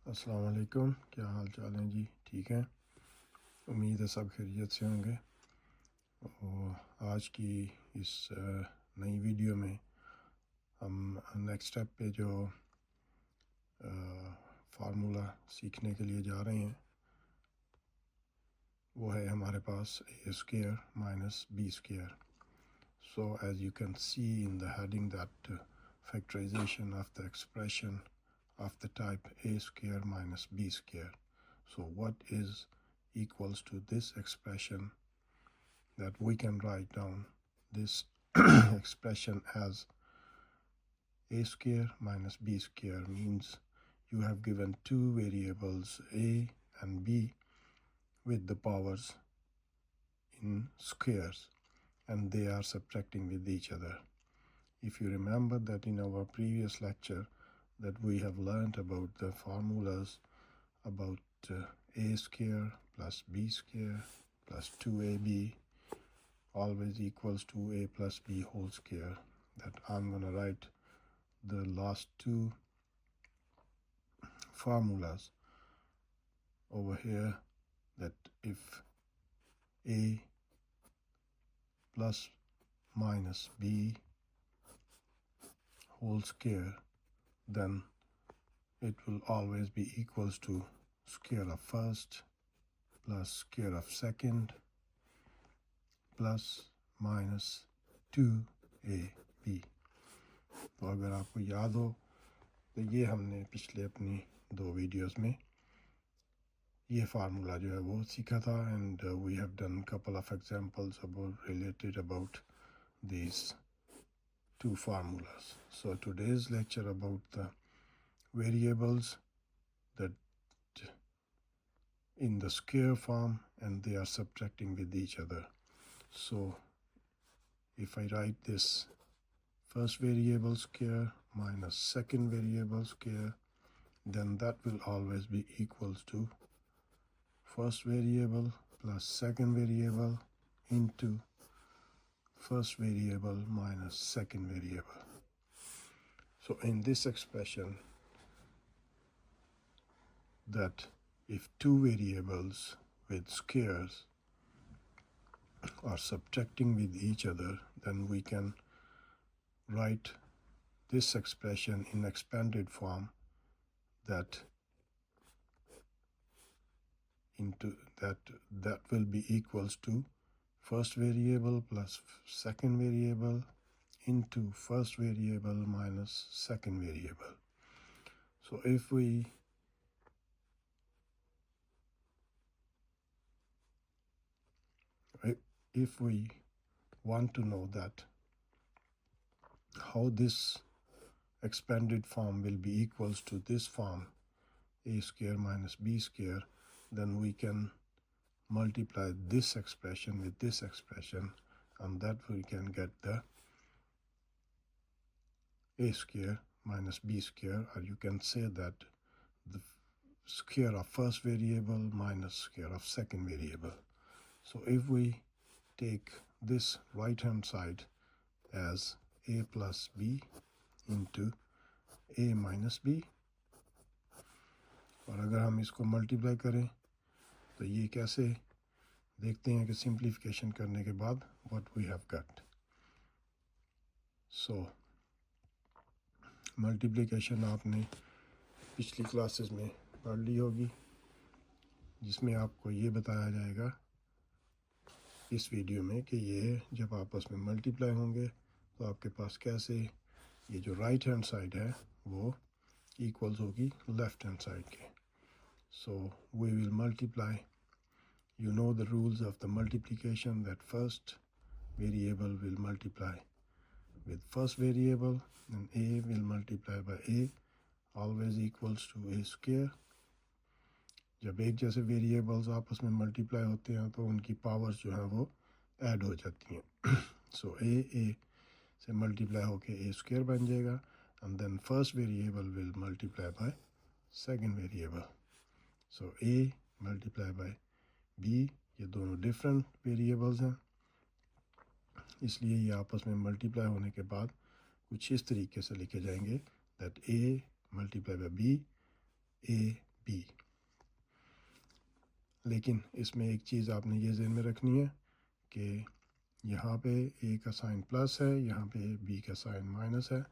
अस्सलाम वालेकुम, क्या हाल चाल है जी? ठीक है, उम्मीद है सब खैरियत से होंगे। और आज की इस नई वीडियो में हम नेक्स्ट स्टेप पे जो फार्मूला सीखने के लिए जा रहे हैं वो है हमारे पास a square minus b square. So as you can see in the heading that factorization of the expression of the type a square minus b square. So what is equals to this expression that we can write down this expression as a square minus b square means you have given two variables a and b with the powers in squares and they are subtracting with each other. If you remember that in our previous lecture that we have learned about the formulas about a square plus b square plus 2ab always equals to a plus b whole square, that I'm going to write the last two formulas over here, that if a plus minus b whole square, then it will always be equals to square of first plus square of second plus minus 2ab. तो अगर आपको याद हो तो ये हमने पिछले अपनी दो वीडियोस में ये फार्मूला जो है वो सीखा था, and we have done couple of examples about related about these two formulas. So today's lecture about the variables that in the square form and they are subtracting with each other. So if I write this first variable square minus second variable square, then that will always be equals to first variable plus second variable into first variable minus second variable. So in this expression, that if two variables with squares are subtracting with each other, then we can write this expression in expanded form, that that will be equals to first variable plus second variable into first variable minus second variable. So if we want to know that how this expanded form will be equals to this form a square minus b square, then we can multiply this expression with this expression, and that we can get the a square minus b square, or you can say that the square of first variable minus square of second variable. So if we take this right hand side as a plus b into a minus b, और अगर हम इसको multiply करें तो ये कैसे देखते हैं कि सिंप्लीफिकेशन करने के बाद what we have got. So multiplication आपने पिछली क्लासेस में पढ़ ली होगी, जिसमें आपको ये बताया जाएगा इस वीडियो में कि ये जब आपस में मल्टीप्लाई होंगे तो आपके पास कैसे ये जो राइट हैंड साइड है वो इक्वल्स होगी लेफ्ट हैंड साइड के. So we will multiply. You know the rules of the multiplication, that first variable will multiply with first variable and a will multiply by a, always equals to a square. जब एक जैसे variables आपस में multiply होते हैं तो उनकी powers जो हैं वो ऐड हो जाती हैं. सो ए से मल्टीप्लाई होके ए स्क्वायर बन जाएगा, and then first variable will multiply by second variable. So a multiply by b, ये दोनों डिफरेंट वेरिएबल्स हैं, इसलिए ये आपस में मल्टीप्लाई होने के बाद कुछ इस तरीके से लिखे जाएंगे, that a multiply by b, a b। लेकिन इसमें एक चीज़ आपने ये ज़हन में रखनी है कि यहाँ पे a का साइन प्लस है, यहाँ पे b का साइन माइनस है.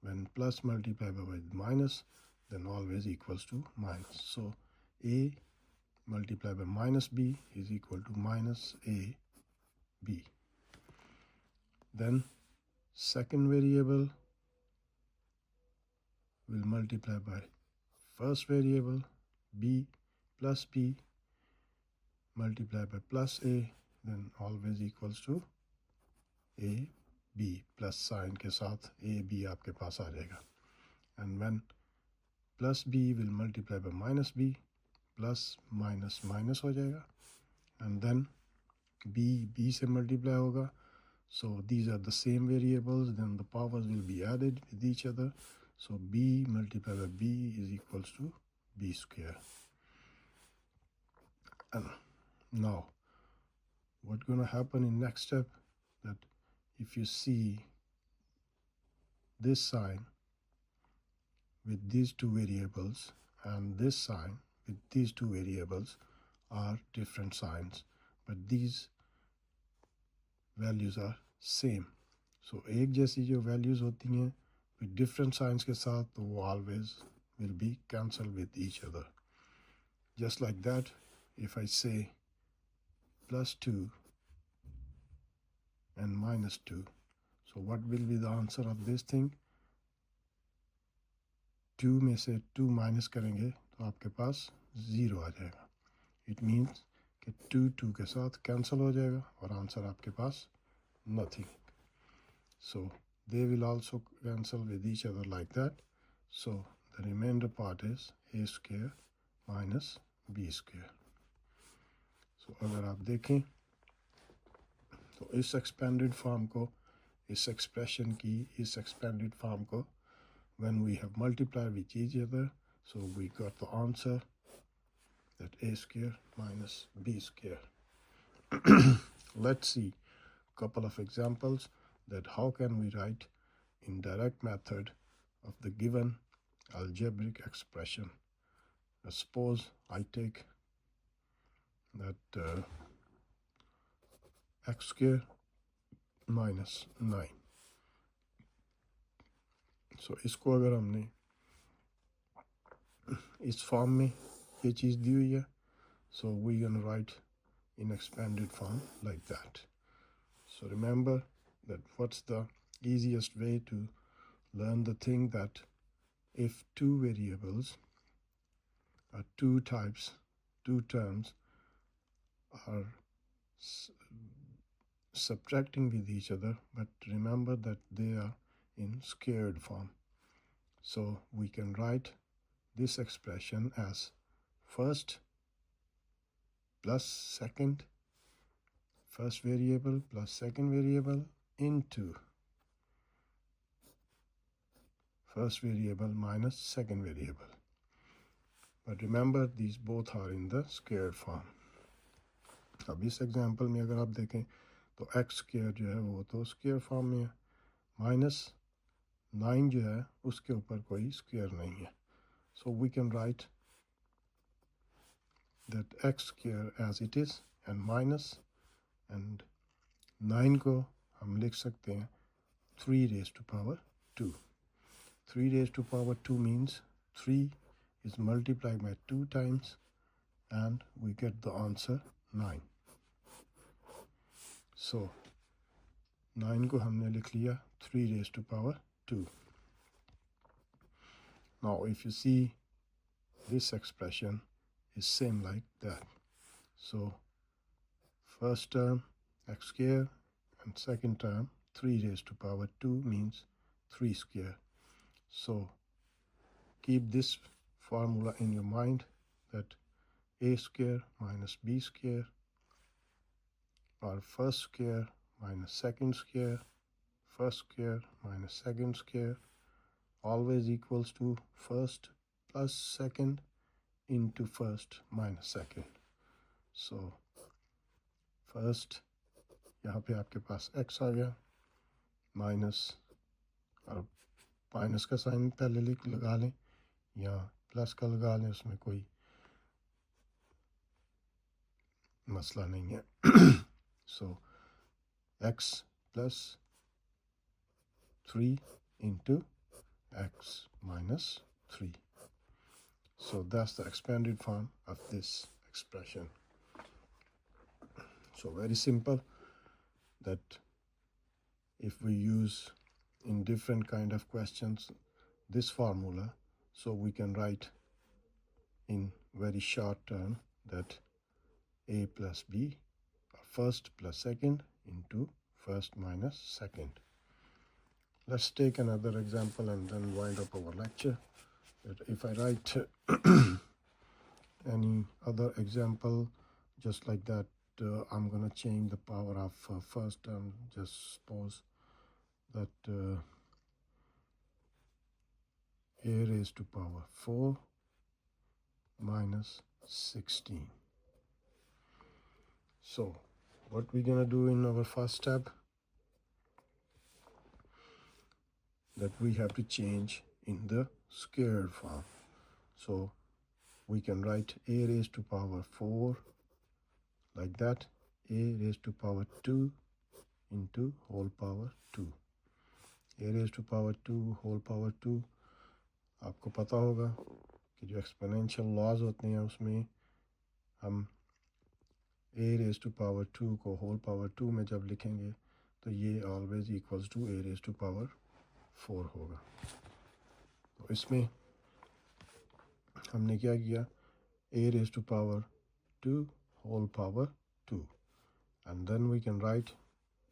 When plus multiplied by minus, then always equals to minus. So a multiplied by minus b is equal to minus a b. Then second variable will multiply by first variable b plus b multiplied by plus a, then always equals to a b plus sign के साथ a b आपके पास आ जाएगा. And when plus b will multiply by minus b, plus minus minus हो जाएगा. And then b से multiply होगा. So these are the same variables, then the powers will be added with each other. So b multiplied by b is equals to b square. And now what's going to happen in next step, that if you see this sign with these two variables and this sign with these two variables are different signs, but these values are same. So एक जैसी जो values होती हैं with different signs के साथ, तो वो always will be cancelled with each other. Just like that, if I say plus 2 and minus 2, so what will be the answer of this thing? 2 में से 2 माइनस करेंगे तो आपके पास 0 आ जाएगा. इट मीन्स कि 2 के साथ कैंसिल हो जाएगा और आंसर आपके पास nothing. So they will also cancel with each other like that. So the remainder part is a square minus b square. So अगर आप देखें तो इस expanded form को, इस expression की इस expanded form को, when we have multiplied with each other, so we got the answer that a square minus b square. Let's see a couple of examples that how can we write in direct method of the given algebraic expression. Suppose I take that x square minus 9. So इसको अगर हमने इस form में ये चीज़ दी हुई है, so we're going to write in expanded form like that. So remember that what's the easiest way to learn the thing, that if two variables or two types, two terms are subtracting with each other, but remember that they are in squared form. So we can write this expression as first plus second, first variable plus second variable into first variable minus second variable. But remember these both are in the squared form. अब इस example में अगर आप देखें तो x square जो है वो तो स्क्वायर फॉर्म में है, माइनस 9 जो है उसके ऊपर कोई स्क्वायर नहीं है. So we can write that x square as it is and minus, and 9 को हम लिख सकते हैं 3 raised to power 2. 3 raised to power 2 means 3 is multiplied by 2 times and we get the answer 9. So 9 को हमने लिख लिया 3 raised to power 2. Now if you see this expression is same like that. So first term x square and second term 3 raised to power 2 means 3 square. So keep this formula in your mind, that a square minus b square, or first square minus second square, first square minus second square, always equals to first plus second into first minus second. So first यहाँ पे आपके पास x आ गया, minus, और minus का sign पहले लगा लें, या प्लस का लगा लें, उसमें कोई मसला नहीं है। सो x plus 3 into x minus 3. So that's the expanded form of this expression. So very simple, that if we use in different kind of questions this formula, so we can write in very short term that a plus b, first plus second into first minus second. Let's take another example and then wind up our lecture. If I write any other example just like that, I'm gonna change the power of first term. Just suppose that a raised to power 4 minus 16. So what we're gonna do in our first step, that we have to change in the squared form. So we can write a raised to power 4 like that, a raised to power 2 into whole power 2. a raised to power 2 whole power 2, आपको पता होगा कि जो exponential laws होते हैं उसमें हम a raised to power 2 को whole power 2 में जब लिखेंगे तो ये always equals to a raised to power 4 होगा। तो इसमें हमने क्या किया, a raised to power 2 whole power 2, and then we can write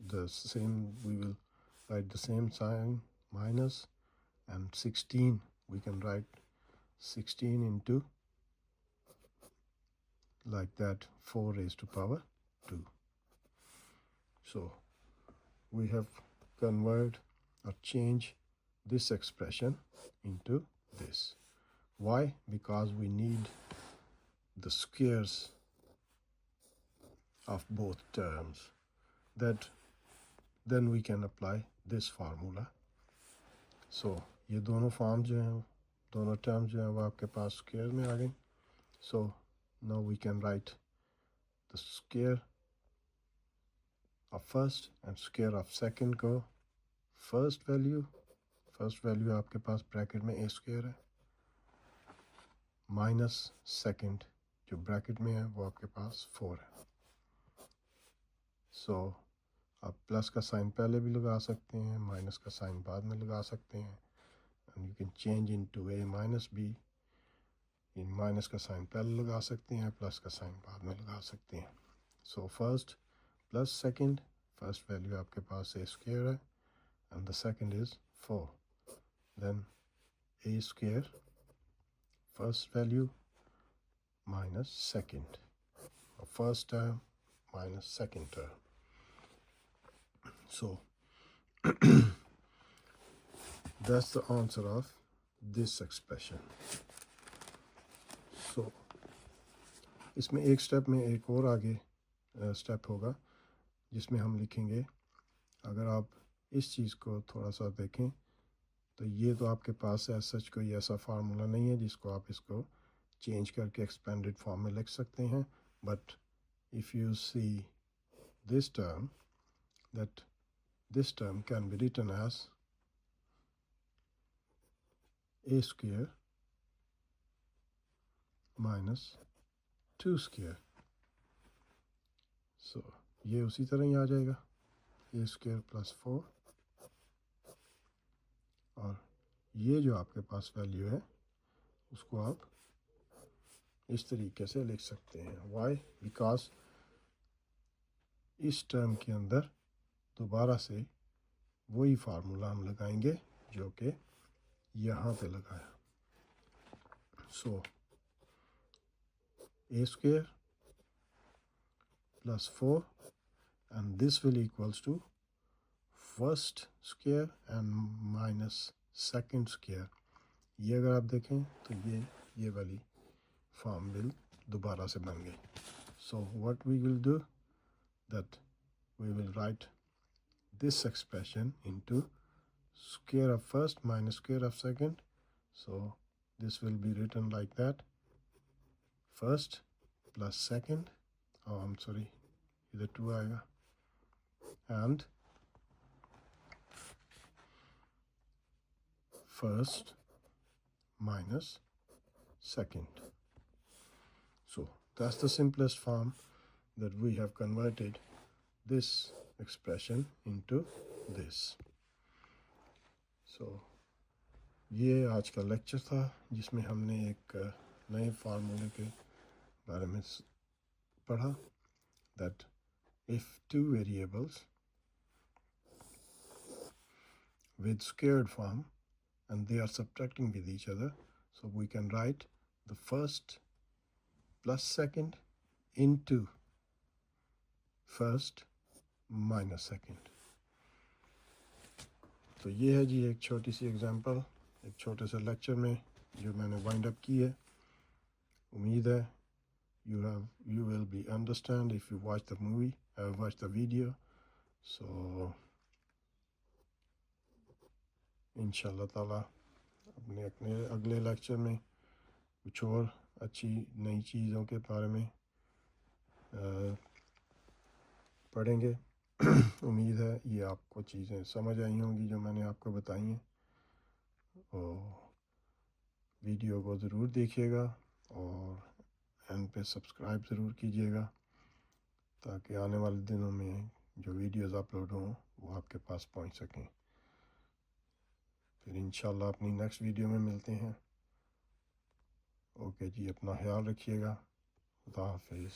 the same, we will write the same sign minus, and 16 we can write 16 into like that 4 raised to power 2. So we have converted or changed this expression into this. Why? Because we need the squares of both terms. That then we can apply this formula. So ये दोनों form जो हैं, दोनों term जो हैं वो आपके पास square में आ गई. So now we can write the square of first and square of second को first value आपके पास ब्रैकेट में a स्क्वायर है, माइनस सेकंड जो ब्रैकेट में है वो आपके पास 4 है. सो आप प्लस का साइन पहले भी लगा सकते हैं, माइनस का साइन बाद में लगा सकते हैं, and you can change into a minus b. In minus का साइन पहले लगा सकते हैं, प्लस का साइन बाद में लगा सकते हैं. So first plus second, first value आपके पास a स्क्वायर है and the second is 4. Then a square first value minus second, or first term minus second term. So that's the answer of this expression. So इसमें एक step में एक और आगे step होगा जिसमें हम लिखेंगे, अगर आप इस चीज़ को थोड़ा सा देखें तो ये तो आपके पास है सच कोई ऐसा फार्मूला नहीं है जिसको आप इसको चेंज करके एक्सपेंडेड फॉर्म में लिख सकते हैं. But if you see this term, that this term can be written as a square minus 2 square. So ये उसी तरह ही आ जाएगा, a स्क्वायर प्लस 4, और ये जो आपके पास वैल्यू है उसको आप इस तरीके से लिख सकते हैं. वाई? बिकॉज इस टर्म के अंदर दोबारा से वही फार्मूला हम लगाएंगे जो कि यहाँ पे लगाया. So a square plus 4 and this will equals to first square and minus second square. ये अगर आप देखें तो ये वाली फॉर्म बिल दोबारा से बन गई. So what we will do, that we will write this expression into square of first minus square of second. So this will be written like that, first plus second, oh I'm sorry, इधर 2 आएगा, and first minus second. So that's the simplest form that we have converted this expression into this. So ये आज का lecture था जिसमें हमने एक नए फार्मूले के बारे में पढ़ा, that if two variables with squared form and they are subtracting with each other, so we can write the first plus second into first minus second. तो ये है जी एक छोटी सी एग्जांपल एक छोटे से लेक्चर में जो मैंने वाइंड अप की है. उम्मीद है you will be understand if you watch the movie, watch the video. So इंशाल्लाह ताला अपने अगले लेक्चर में कुछ और अच्छी नई चीज़ों के बारे में पढ़ेंगे. उम्मीद है ये आपको चीज़ें समझ आई होंगी जो मैंने आपको बताई हैं. और वीडियो को ज़रूर देखिएगा और एंड पे सब्सक्राइब ज़रूर कीजिएगा ताकि आने वाले दिनों में जो वीडियोस अपलोड हों वो आपके पास पहुंच सकें. फिर इंशाल्लाह अपनी नेक्स्ट वीडियो में मिलते हैं. ओके जी, अपना ख्याल रखिएगा. खुदा हाफिज़.